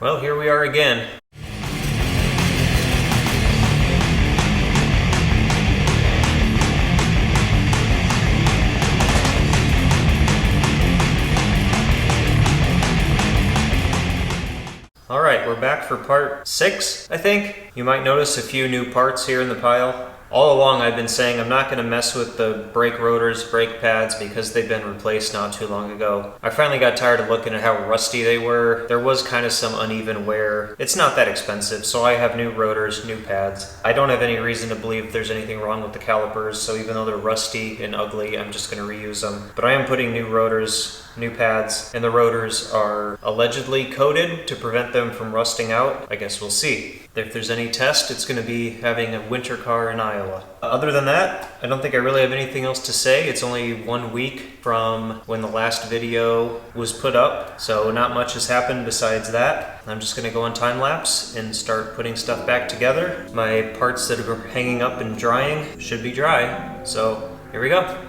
Well, here we are again. Alright, we're back for part 6, I think. You might notice a few new parts here in the pile. All along I've been saying I'm not going to mess with the brake rotors, brake pads, because they've been replaced not too long ago. I finally got tired of looking at how rusty they were. There was kind of some uneven wear. It's not that expensive, so I have new rotors, new pads. I don't have any reason to believe there's anything wrong with the calipers, so even though they're rusty and ugly, I'm just going to reuse them. But I am putting new rotors, new pads, and the rotors are allegedly coated to prevent them from rusting out. I guess we'll see. If there's any test, it's going to be having a winter car in Iowa. Other than that, I don't think I really have anything else to say. It's only 1 week from when the last video was put up, so not much has happened besides that. I'm just going to go on time lapse and start putting stuff back together. My parts that are hanging up and drying should be dry, so here we go.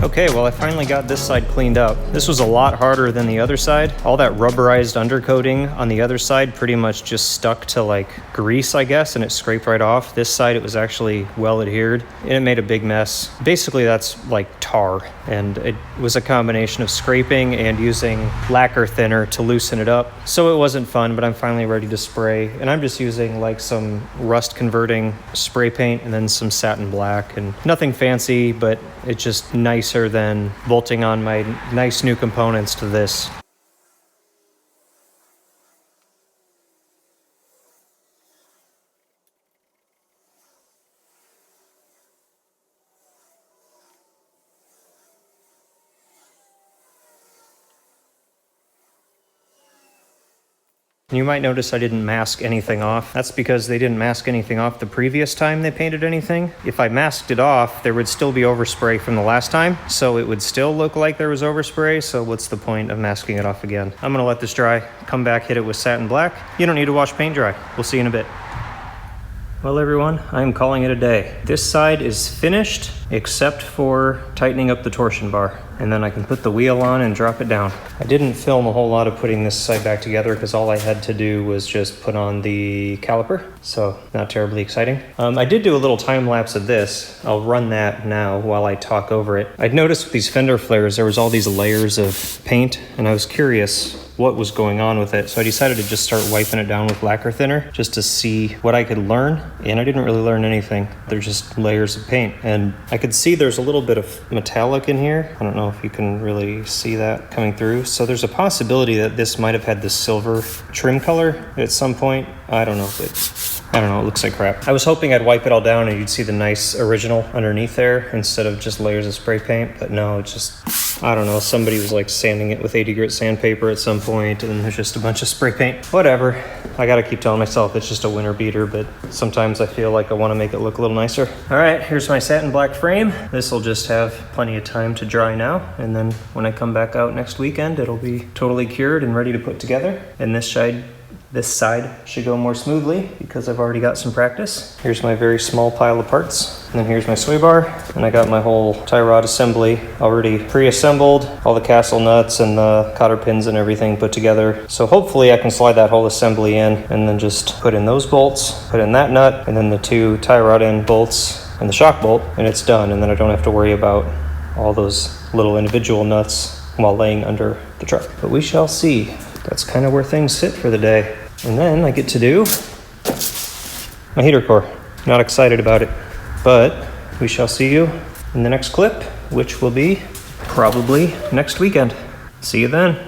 Okay, well I finally got this side cleaned up. This was a lot harder than the other side. All that rubberized undercoating on the other side pretty much just stuck to like grease, I guess, and it scraped right off. This side it was actually well adhered and it made a big mess. Basically that's like tar, and it was a combination of scraping and using lacquer thinner to loosen it up. So it wasn't fun, but I'm finally ready to spray, and I'm just using like some rust converting spray paint and then some satin black, and nothing fancy, but it's just nicer than bolting on my nice new components to this. You might notice I didn't mask anything off. That's because they didn't mask anything off the previous time they painted anything. If I masked it off, there would still be overspray from the last time, so it would still look like there was overspray, so what's the point of masking it off again? I'm gonna let this dry, come back, hit it with satin black. You don't need to wash paint dry. We'll see you in a bit. Well everyone, I'm calling it a day. This side is finished, except for tightening up the torsion bar. And then I can put the wheel on and drop it down. I didn't film a whole lot of putting this side back together because all I had to do was just put on the caliper, so not terribly exciting. I did do a little time lapse of this. I'll run that now while I talk over it. I'd noticed with these fender flares there was all these layers of paint, and I was curious what was going on with it, so I decided to just start wiping it down with lacquer thinner just to see what I could learn, and I didn't really learn anything. They're just layers of paint, and I could see there's a little bit of metallic in here. I don't know if you can really see that coming through, so there's a possibility that this might have had the silver trim color at some point. I don't know, it looks like crap. I was hoping I'd wipe it all down and you'd see the nice original underneath there instead of just layers of spray paint, but no, it's just, I don't know, somebody was like sanding it with 80 grit sandpaper at some point, and there's just a bunch of spray paint. Whatever, I gotta keep telling myself it's just a winter beater, but sometimes I feel like I wanna make it look a little nicer. All right, here's my satin black frame. This will just have plenty of time to dry now, and then when I come back out next weekend, it'll be totally cured and ready to put together. And this This side should go more smoothly because I've already got some practice. Here's my very small pile of parts. And then here's my sway bar. And I got my whole tie rod assembly already pre-assembled. All the castle nuts and the cotter pins and everything put together. So hopefully I can slide that whole assembly in and then just put in those bolts, put in that nut, and then the 2 tie rod end bolts and the shock bolt, and it's done. And then I don't have to worry about all those little individual nuts while laying under the truck. But we shall see. That's kind of where things sit for the day. And then I get to do my heater core. Not excited about it, but we shall see you in the next clip, which will be probably next weekend. See you then.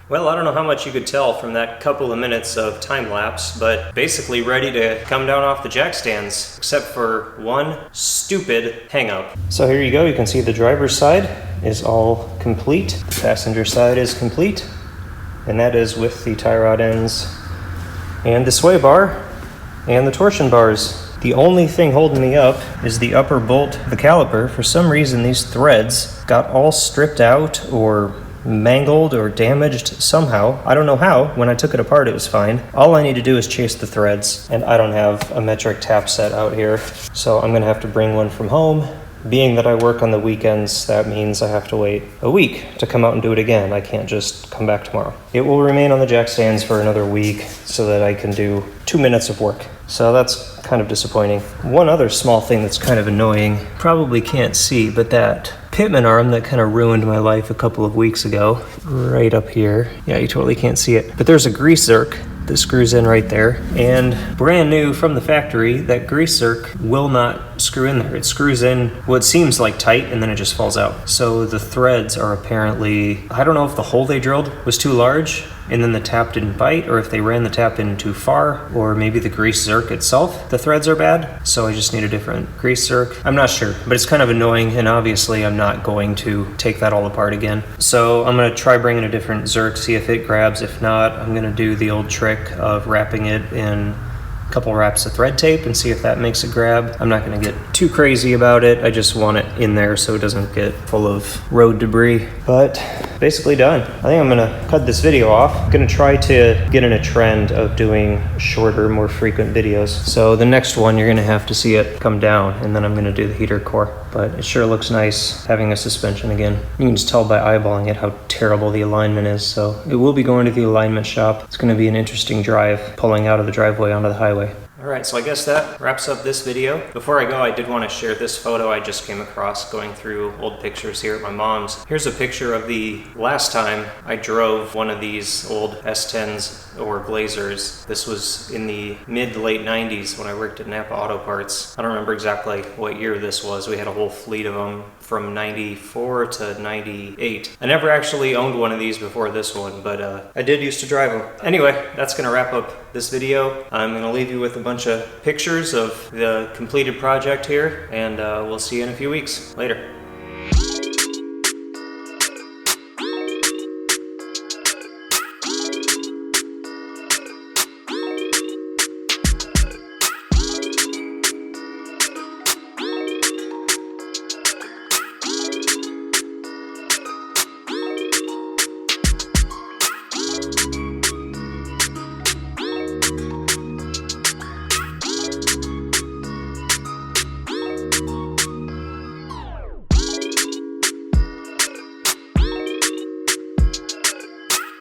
Well, I don't know how much you could tell from that couple of minutes of time lapse, but basically ready to come down off the jack stands, except for one stupid hang up. So here you go, you can see the driver's side is all complete. The passenger side is complete, and that is with the tie rod ends and the sway bar and the torsion bars. The only thing holding me up is the upper bolt of the caliper. For some reason, these threads got all stripped out or mangled or damaged somehow. I don't know how. When I took it apart, it was fine. All I need to do is chase the threads, and I don't have a metric tap set out here, so I'm gonna have to bring one from home being that I work on the weekends, that means I have to wait a week to come out and do it again. I can't just come back tomorrow. It will remain on the jack stands for another week so that I can do 2 minutes of work. So that's kind of disappointing. One other small thing that's kind of annoying, probably can't see, but that pitman arm that kind of ruined my life a couple of weeks ago, right up here. Yeah, you totally can't see it. But there's a grease zerk that screws in right there, and brand new from the factory, that grease zerk will not screw in there. It screws in what seems like tight and then it just falls out. So the threads are apparently, I don't know if the hole they drilled was too large and then the tap didn't bite, or if they ran the tap in too far, or maybe the grease zerk itself, the threads are bad, so I just need a different grease zerk. I'm not sure, but it's kind of annoying, and obviously I'm not going to take that all apart again. So I'm gonna try bringing a different zerk, see if it grabs. If not, I'm gonna do the old trick of wrapping it in a couple wraps of thread tape and see if that makes it grab. I'm not gonna get too crazy about it. I just want it in there so it doesn't get full of road debris. But basically done. I think I'm gonna cut this video off. I'm gonna try to get in a trend of doing shorter, more frequent videos. So the next one, you're gonna have to see it come down, and then I'm gonna do the heater core. But it sure looks nice having a suspension again. You can just tell by eyeballing it how terrible the alignment is. So it will be going to the alignment shop. It's gonna be an interesting drive, pulling out of the driveway onto the highway. Alright, so I guess that wraps up this video. Before I go, I did want to share this photo I just came across going through old pictures here at my mom's. Here's a picture of the last time I drove one of these old S10s or Blazers. This was in the mid-late 90s when I worked at Napa Auto Parts. I don't remember exactly what year this was. We had a whole fleet of them from 94 to 98. I never actually owned one of these before this one, but I did used to drive them. Anyway, that's gonna wrap up this video. I'm gonna leave you with a bunch of pictures of the completed project here, and we'll see you in a few weeks. Later.